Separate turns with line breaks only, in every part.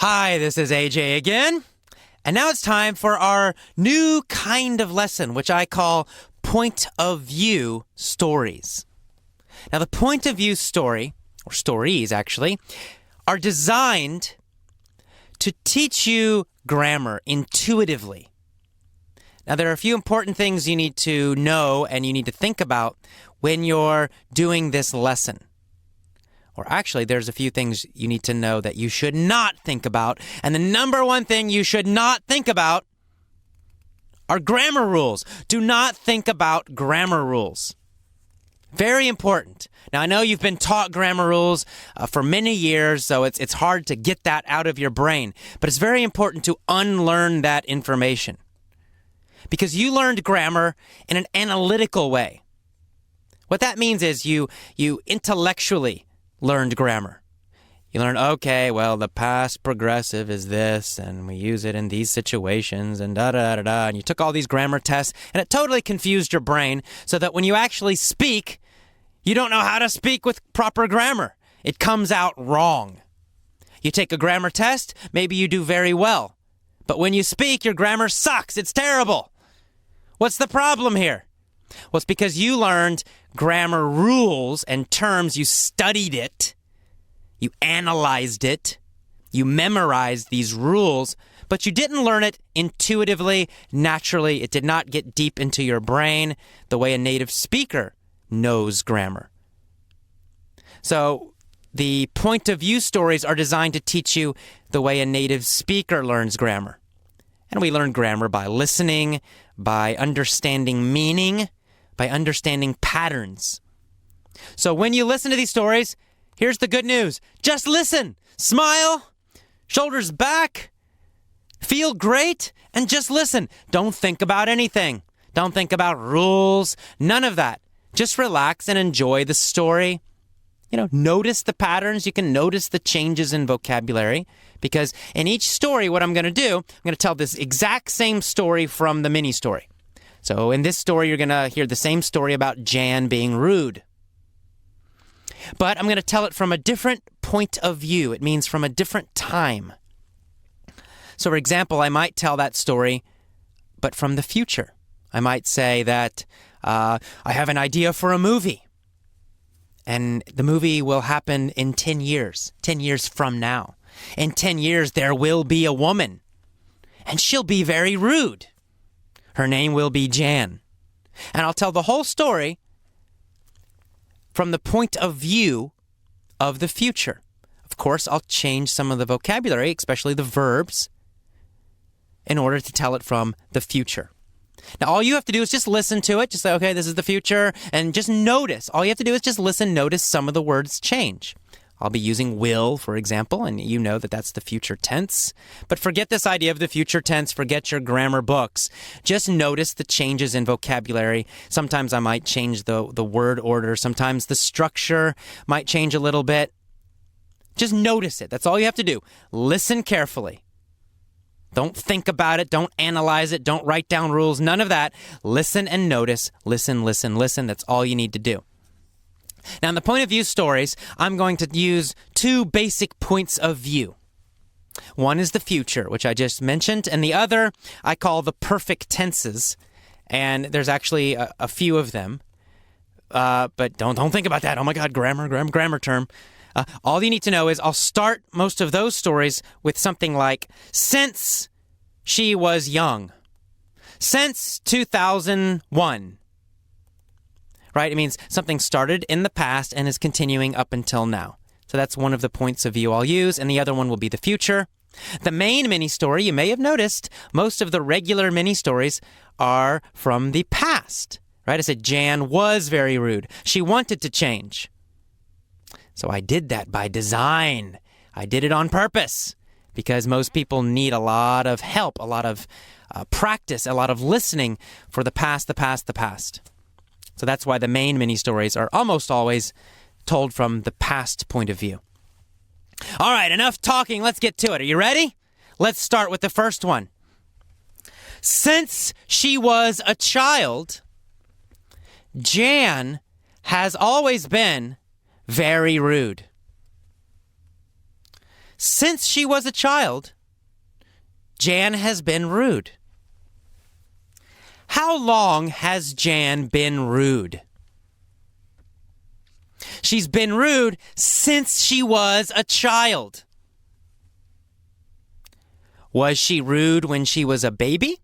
Hi, this is AJ again. And now it's time for our new kind of lesson, which I call point of view stories. Now, the point of view story, or stories actually, are designed to teach you grammar intuitively. Now, there are a few important things you need to know and you need to think about when you're doing this lesson. Or actually, there's a few things you need to know that you should not think about. And the number one thing you should not think about are grammar rules. Do not think about grammar rules. Very important. Now, I know you've been taught grammar rules for many years, so it's hard to get that out of your brain. But it's very important to unlearn that information. Because you learned grammar in an analytical way. What that means is you intellectually learned grammar. You learned, okay, well, the past progressive is this, and we use it in these situations, and da-da-da-da-da, and you took all these grammar tests, and it totally confused your brain so that when you actually speak, you don't know how to speak with proper grammar. It comes out wrong. You take a grammar test, maybe you do very well, but when you speak, your grammar sucks. It's terrible. What's the problem here? Well, it's because you learned grammar rules and terms. You studied it. You analyzed it. You memorized these rules, but you didn't learn it intuitively, naturally. It did not get deep into your brain the way a native speaker knows grammar. So the point of view stories are designed to teach you the way a native speaker learns grammar. And we learn grammar by listening, by understanding meaning, by understanding patterns. So when you listen to these stories, here's the good news. Just listen. Smile, shoulders back, feel great, and just listen. Don't think about anything. Don't think about rules. None of that. Just relax and enjoy the story. Notice the patterns. You can notice the changes in vocabulary. Because in each story, what I'm going to do, I'm going to tell this exact same story from the mini story. So in this story, you're going to hear the same story about Jan being rude. But I'm going to tell it from a different point of view. It means from a different time. So for example, I might tell that story, but from the future. I might say that I have an idea for a movie. And the movie will happen in 10 years from now. In 10 years, there will be a woman. And she'll be very rude. Her name will be Jan. And I'll tell the whole story from the point of view of the future. Of course, I'll change some of the vocabulary, especially the verbs, in order to tell it from the future. Now, all you have to do is just listen to it. Just say, okay, this is the future. And just notice. All you have to do is just listen, notice some of the words change. I'll be using will, for example, and you know that that's the future tense. But forget this idea of the future tense. Forget your grammar books. Just notice the changes in vocabulary. Sometimes I might change the word order. Sometimes the structure might change a little bit. Just notice it. That's all you have to do. Listen carefully. Don't think about it. Don't analyze it. Don't write down rules. None of that. Listen and notice. Listen, listen, listen. That's all you need to do. Now, in the point of view stories, I'm going to use two basic points of view. One is the future, which I just mentioned, and the other I call the perfect tenses. And there's actually a few of them. But don't think about that. Oh my God, grammar term. All you need to know is I'll start most of those stories with something like, since she was young. Since 2001. Right? It means something started in the past and is continuing up until now. So that's one of the points of view I'll use, and the other one will be the future. The main mini-story, you may have noticed, most of the regular mini-stories are from the past. Right? I said Jan was very rude. She wanted to change. So I did that by design. I did it on purpose because most people need a lot of help, a lot of practice, a lot of listening for the past. So that's why the main mini-stories are almost always told from the past point of view. All right, enough talking. Let's get to it. Are you ready? Let's start with the first one. Since she was a child, Jan has always been very rude. since she was a child, Jan has been rude. How long has Jan been rude? She's been rude since she was a child. Was she rude when she was a baby?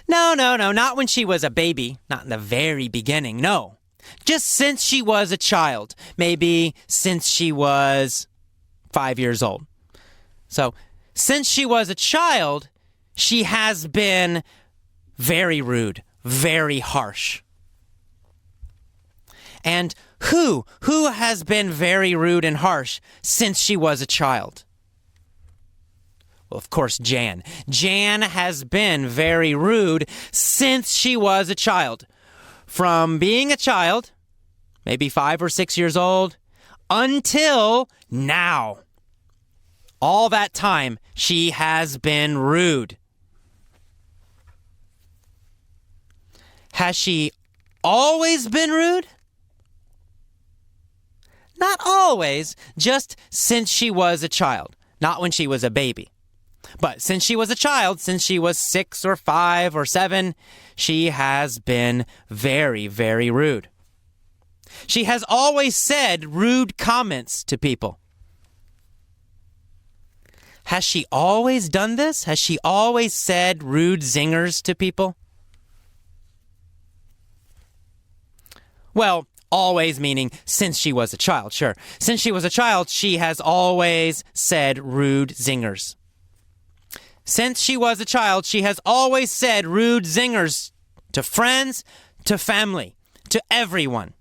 No, not when she was a baby. Not in the very beginning, no. Just since she was a child. Maybe since she was 5 years old. So, since she was a child, she has been very rude, very harsh. And who has been very rude and harsh since she was a child? Well, of course, Jan. Jan has been very rude since she was a child. From being a child, maybe 5 or 6 years old, until now. All that time, she has been rude. Has she always been rude? Not always, just since she was a child, not when she was a baby. But since she was a child, since she was 6 or 5 or 7, she has been very, very rude. She has always said rude comments to people. Has she always done this? Has she always said rude zingers to people? Well, always meaning since she was a child, sure. Since she was a child, she has always said rude zingers. Since she was a child, she has always said rude zingers to friends, to family, to everyone.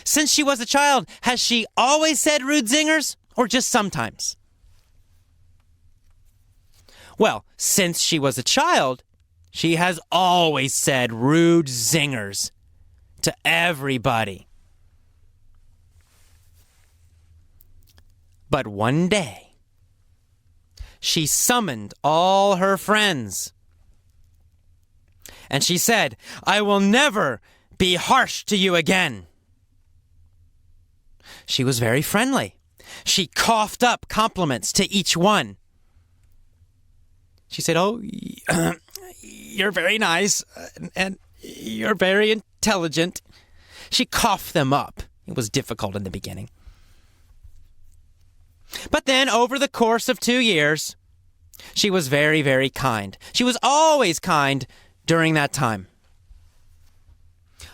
Since she was a child, has she always said rude zingers or just sometimes? Well, since she was a child, she has always said rude zingers to everybody. But one day, she summoned all her friends. And she said, "I will never be harsh to you again." She was very friendly. She coughed up compliments to each one. She said, "Oh, you're very nice, and you're very intelligent." She coughed them up. It was difficult in the beginning. But then, over the course of 2 years, she was very, very kind. She was always kind during that time.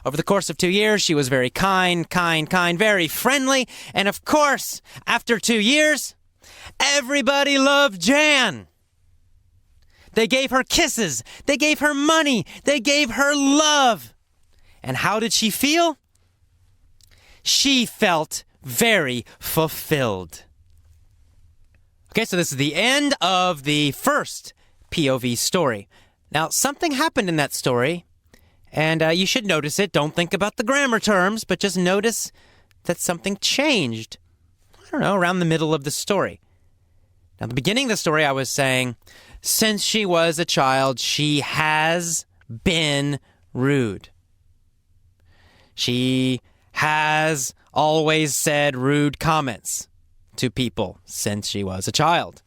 Over the course of 2 years, she was very kind, very friendly. And of course, after 2 years, everybody loved Jan. They gave her kisses. They gave her money. They gave her love. And how did she feel? She felt very fulfilled. Okay, so this is the end of the first POV story. Now, something happened in that story, and you should notice it. Don't think about the grammar terms, but just notice that something changed, I don't know, around the middle of the story. Now, at the beginning of the story, I was saying, since she was a child, she has been rude. She has always said rude comments to people since she was a child.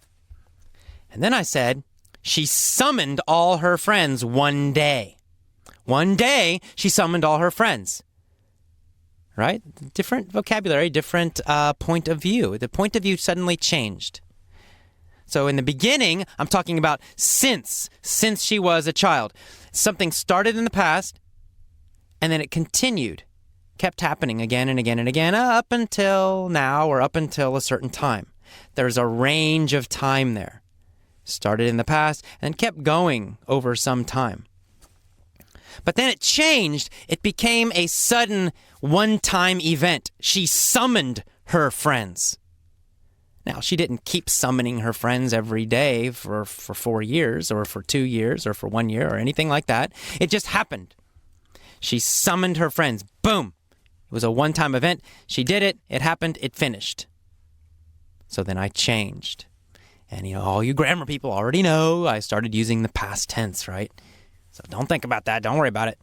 And then I said, she summoned all her friends one day. One day, she summoned all her friends. Right? Different vocabulary, different point of view. The point of view suddenly changed. So in the beginning, I'm talking about since she was a child. Something started in the past, and then it continued. Kept happening again and again and again up until now or up until a certain time. There's a range of time there. Started in the past and kept going over some time. But then it changed. It became a sudden one-time event. She summoned her friends. Now, she didn't keep summoning her friends every day for 4 years or for 2 years or for 1 year or anything like that. It just happened. She summoned her friends. Boom. It was a one-time event. She did it. It happened. It finished. So then I changed. And, all you grammar people already know I started using the past tense, right? So don't think about that. Don't worry about it.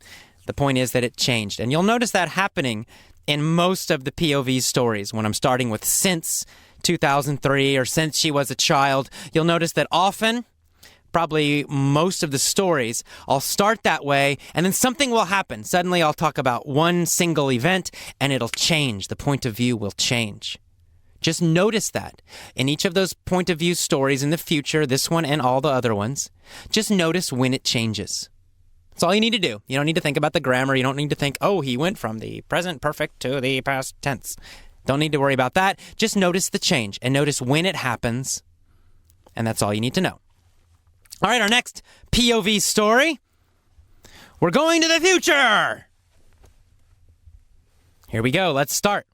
The point is that it changed. And you'll notice that happening in most of the POV stories, when I'm starting with since 2003 or since she was a child, you'll notice that often, probably most of the stories, I'll start that way and then something will happen. Suddenly I'll talk about one single event and it'll change. The point of view will change. Just notice that. In each of those point of view stories in the future, this one and all the other ones, just notice when it changes. That's all you need to do. You don't need to think about the grammar. You don't need to think, oh, he went from the present perfect to the past tense. Don't need to worry about that. Just notice the change and notice when it happens. And that's all you need to know. All right, our next POV story. We're going to the future. Here we go. Let's start.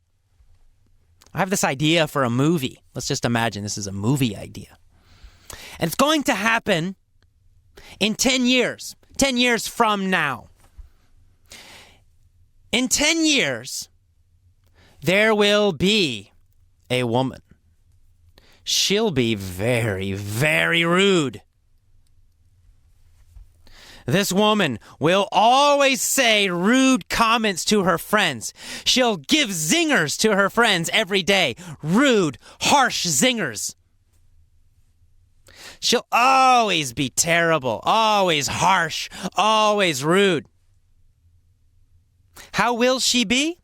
I have this idea for a movie. Let's just imagine this is a movie idea. And it's going to happen in 10 years. 10 years from now. In 10 years, there will be a woman. She'll be very, very rude. This woman will always say rude comments to her friends. She'll give zingers to her friends every day. Rude, harsh zingers. She'll always be terrible, always harsh, always rude. How will she be?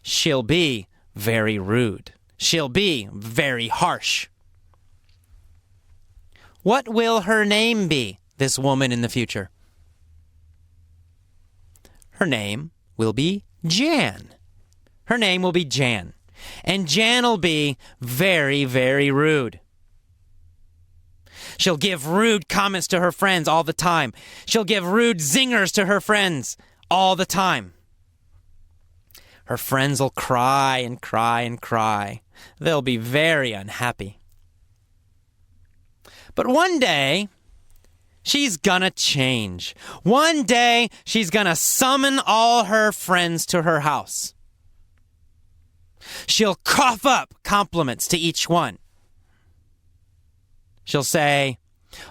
She'll be very rude. She'll be very harsh. What will her name be? This woman in the future. Her name will be Jan. Her name will be Jan. And Jan will be very, very rude. She'll give rude comments to her friends all the time. She'll give rude zingers to her friends all the time. Her friends will cry and cry and cry. They'll be very unhappy. But one day, she's gonna change. One day, she's gonna summon all her friends to her house. She'll cough up compliments to each one. She'll say,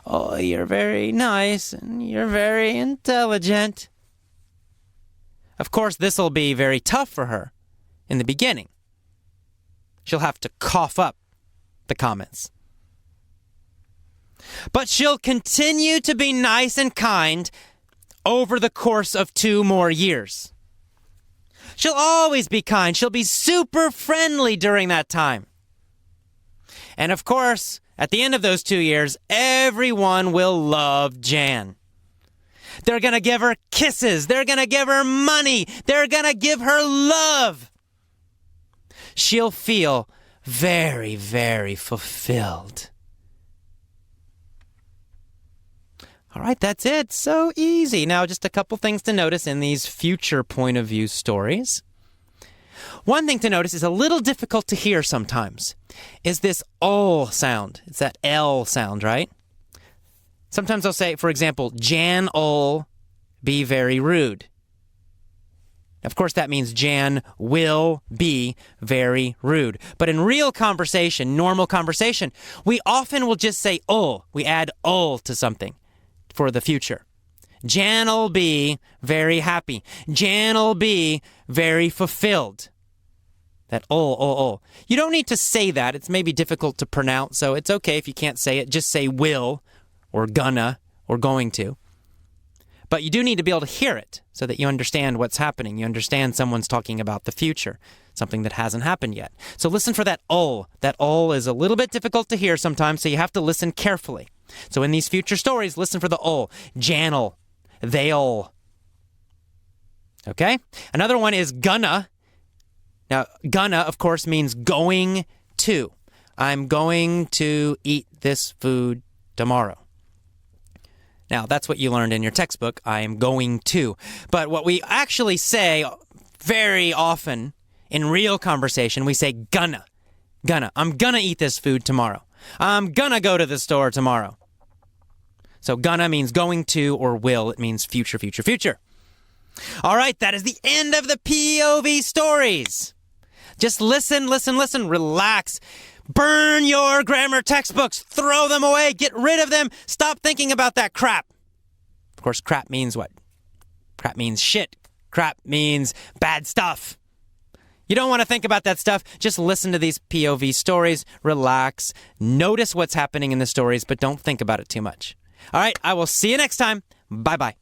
oh, you're very nice and you're very intelligent. Of course, this will be very tough for her in the beginning. She'll have to cough up the comments. But she'll continue to be nice and kind over the course of 2 more years. She'll always be kind. She'll be super friendly during that time. And of course, at the end of those 2 years, everyone will love Jan. They're going to give her kisses. They're going to give her money. They're going to give her love. She'll feel very, very fulfilled. All right, that's it. So easy. Now, just a couple things to notice in these future point of view stories. One thing to notice is a little difficult to hear sometimes is this ol sound. It's that L sound, right? Sometimes I'll say, for example, Jan ol be very rude. Of course, that means Jan will be very rude. But in real conversation, normal conversation, we often will just say ol. We add ol to something for the future. Jan'll be very happy. Jan'll be very fulfilled. That ol. You don't need to say that. It's maybe difficult to pronounce, so it's okay if you can't say it. Just say will or gonna or going to. But you do need to be able to hear it so that you understand what's happening. You understand someone's talking about the future, something that hasn't happened yet. So listen for that ol. That ol is a little bit difficult to hear sometimes, so you have to listen carefully. So in these future stories, listen for the ol. Jan'll. They'll. Okay? Another one is gonna. Now, gonna, of course, means going to. I'm going to eat this food tomorrow. Now, that's what you learned in your textbook. I am going to. But what we actually say very often in real conversation, we say gonna. Gonna. I'm gonna eat this food tomorrow. I'm gonna go to the store tomorrow. So gonna means going to, or will. It means future, future, future. All right, that is the end of the POV stories. Just listen, relax. Burn your grammar textbooks. Throw them away. Get rid of them. Stop thinking about that crap. Of course, crap means what? Crap means shit. Crap means bad stuff. You don't want to think about that stuff. Just listen to these POV stories, relax, notice what's happening in the stories, but don't think about it too much. All right, I will see you next time. Bye-bye.